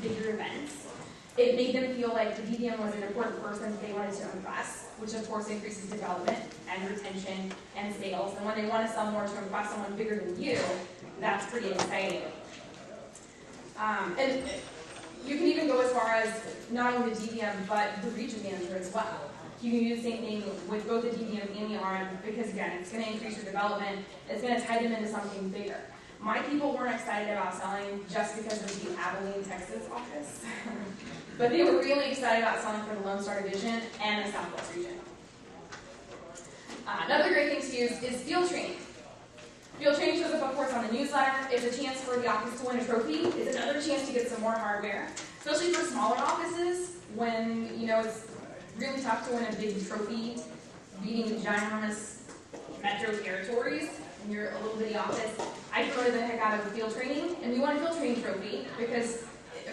bigger events. It made them feel like the DDM was an important person they wanted to impress, which of course increases development and retention and sales. And when they want to sell more to impress someone bigger than you, that's pretty exciting. And you can even go as far as not only the DDM, but the region manager as well. You can do the same thing with both the DDM and the RM, because again, it's going to increase your development, it's going to tie them into something bigger. My people weren't excited about selling just because of the Abilene, Texas office, but they were really excited about selling for the Lone Star Division and the Southwest region. Another great thing to use is field training. Field training shows up, of course, on the newsletter. It's a chance for the office to win a trophy. It's another chance to get some more hardware, especially for smaller offices when it's really tough to win a big trophy, beating ginormous metro territories when you're a little bitty office. I promoted the heck out of field training, and we won a field training trophy because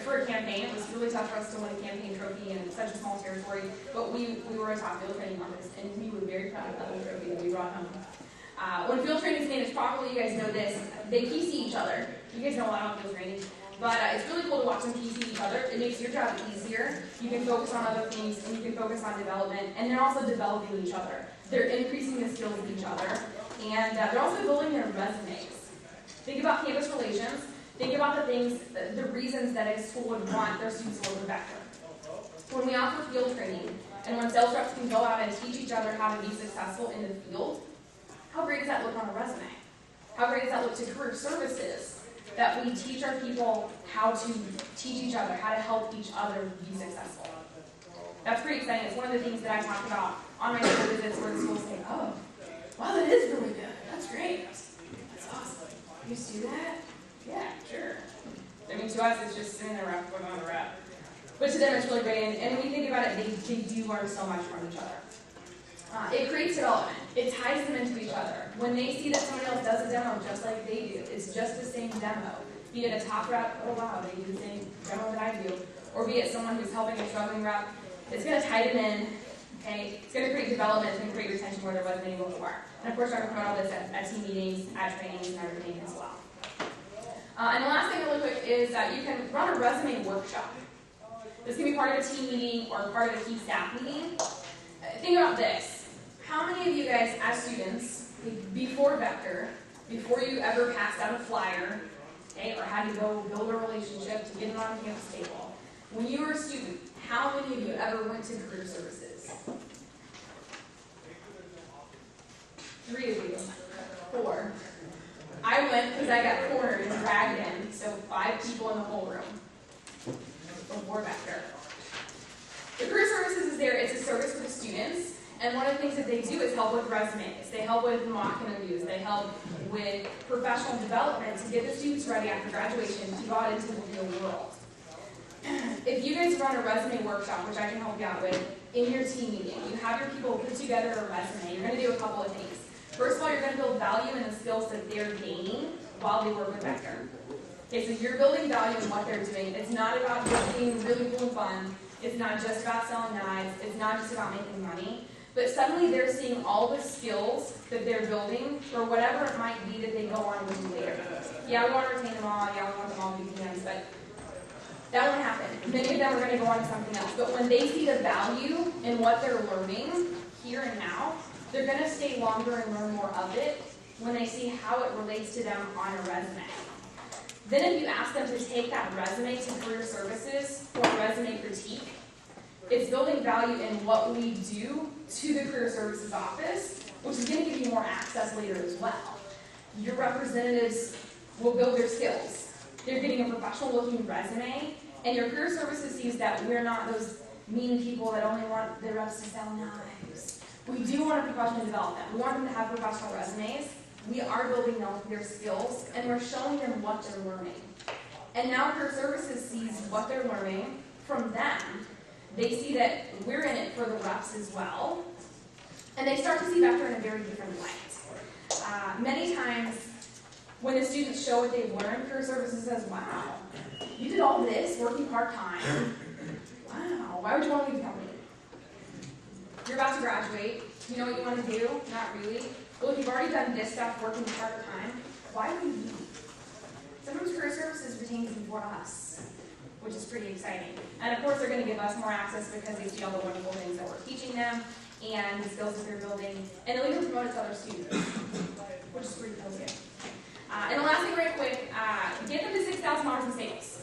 for a campaign, it was really tough for us to win a campaign trophy in such a small territory, but we were a top field training office, and we were very proud of that little trophy that we brought home. When field training is managed properly, you guys know this, they PC each other. You guys know a lot about field training. But it's really cool to watch them PC each other. It makes your job easier. You can focus on other things, and you can focus on development. And they're also developing each other. They're increasing the skills of each other. And they're also building their resumes. Think about campus relations. Think about the things, the reasons that a school would want their students to work with Vector. When we offer field training, and when sales reps can go out and teach each other how to be successful in the field, how great does that look on a resume? How great does that look to career services? That we teach our people how to teach each other, how to help each other be successful. That's pretty exciting. It's one of the things that I talk about on my school visits where the schools say, oh, wow, that is really good. That's great. That's awesome. You used to do that? Yeah, sure. I mean, to us, it's just sitting there rep, going on a rep. But to them, it's really great. And when you think about it, they do learn so much from each other. It creates development. It ties them into each other. When they see that someone else does a demo just like they do, it's just the same demo. Be it a top rep, oh wow, they do the same demo that I do. Or be it someone who's helping a struggling rep, it's going to tie them in. Okay? It's going to create development, it's going to create retention where there wasn't any before. And of course, I promote all this at team meetings, at trainings, and everything as well. And the last thing really quick is that you can run a resume workshop. This can be part of a team meeting or part of a key staff meeting. Think about this. How many of you guys, as students, before Vector, before you ever passed out a flyer, okay, or had to go build a relationship to get it on a campus table, when you were a student, how many of you ever went to career services? 3 of you. 4. I went because I got cornered and dragged in, so 5 people in the whole room before Vector. The career services is there. It's a service for the students. And one of the things that they do is help with resumes. They help with mock interviews. They help with professional development to get the students ready after graduation to go out into the real world. If you guys run a resume workshop, which I can help you out with, in your team meeting, you have your people put together a resume, you're going to do a couple of things. First of all, you're going to build value in the skills that they're gaining while they work with Vector. Okay, so you're building value in what they're doing. It's not about just being really cool and fun. It's not just about selling knives. It's not just about making money. But suddenly they're seeing all the skills that they're building for whatever it might be that they go on to do later. Yeah, we want to retain them all. Yeah, we want them all to be PMs, but that won't happen. Many of them are going to go on to something else. But when they see the value in what they're learning here and now, they're going to stay longer and learn more of it when they see how it relates to them on a resume. Then if you ask them to take that resume to career services for resume critique, it's building value in what we do to the career services office, which is going to give you more access later as well. Your representatives will build their skills. They're getting a professional looking resume, and your career services sees that we're not those mean people that only want their reps to sell knives. We do want to professionally develop them. We want them to have professional resumes. We are building their skills, and we're showing them what they're learning. And now career services sees what they're learning from them. They see that we're in it for the reps as well, and they start to see Vector in a very different light. Many times, when the students show what they've learned, career services says, wow, you did all this working part-time. Wow, why would you want to leave the company? You're about to graduate. You know what you want to do? Not really. Well, if you've already done this stuff working part-time, why would you leave? Sometimes career services retains before us. which is pretty exciting. And of course, they're going to give us more access because they see all the wonderful things that we're teaching them and the skills that they're building, and they'll even promote it to other students, which is pretty cool too. And the last thing, real quick, get them to $6,000 in sales.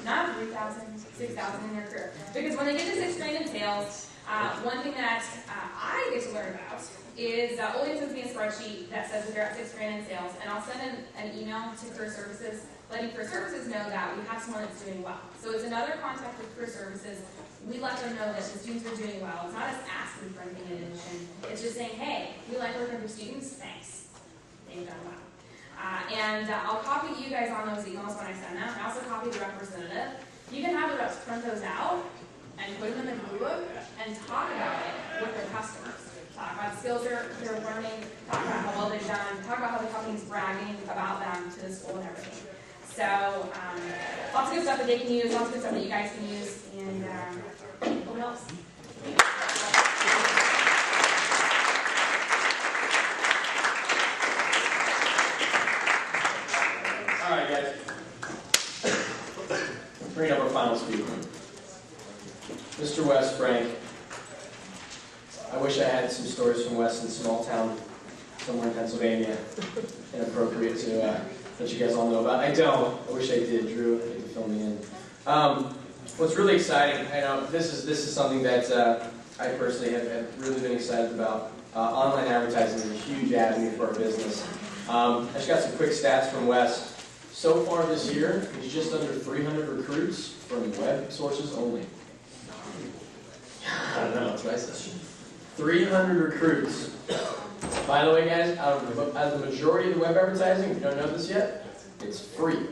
Not 3,000, 6,000 in their career. Because when they get to $6,000 in sales, one thing that I get to learn about is Olivia sends me a spreadsheet that says that they're at $6,000 in sales, and I'll send an email to Career Services, letting Career Services know that we have someone that's doing well. So it's another contact with Career Services. We let them know that the students are doing well. It's not us asking for anything in addition. It's just saying, hey, we like working with your students. Thanks. They've done well. I'll copy you guys on those emails when I send them. I also copy the representative. You can have the reps print those out and put them in the blue book and talk about it with their customers. Talk about the skills they're learning, talk about how well they've done, talk about how the company's bragging about them to the school and everything. So, lots of good stuff that they can use, lots of good stuff that you guys can use, and hope it helps. All right, guys. Bring up our final speaker. Mr. Wes Frank. I wish I had some stories from Wes in a small town somewhere in Pennsylvania, inappropriate to that you guys all know about. I don't. I wish I did. Drew, you can fill me in. What's really exciting, I know this is something that I personally have really been excited about. Online advertising is a huge avenue for our business. I just got some quick stats from Wes. So far this year, it's just under 300 recruits from web sources only. I don't know, that's what I said. 300 recruits. By the way, guys, out of the majority of the web advertising, if you don't know this yet, it's free.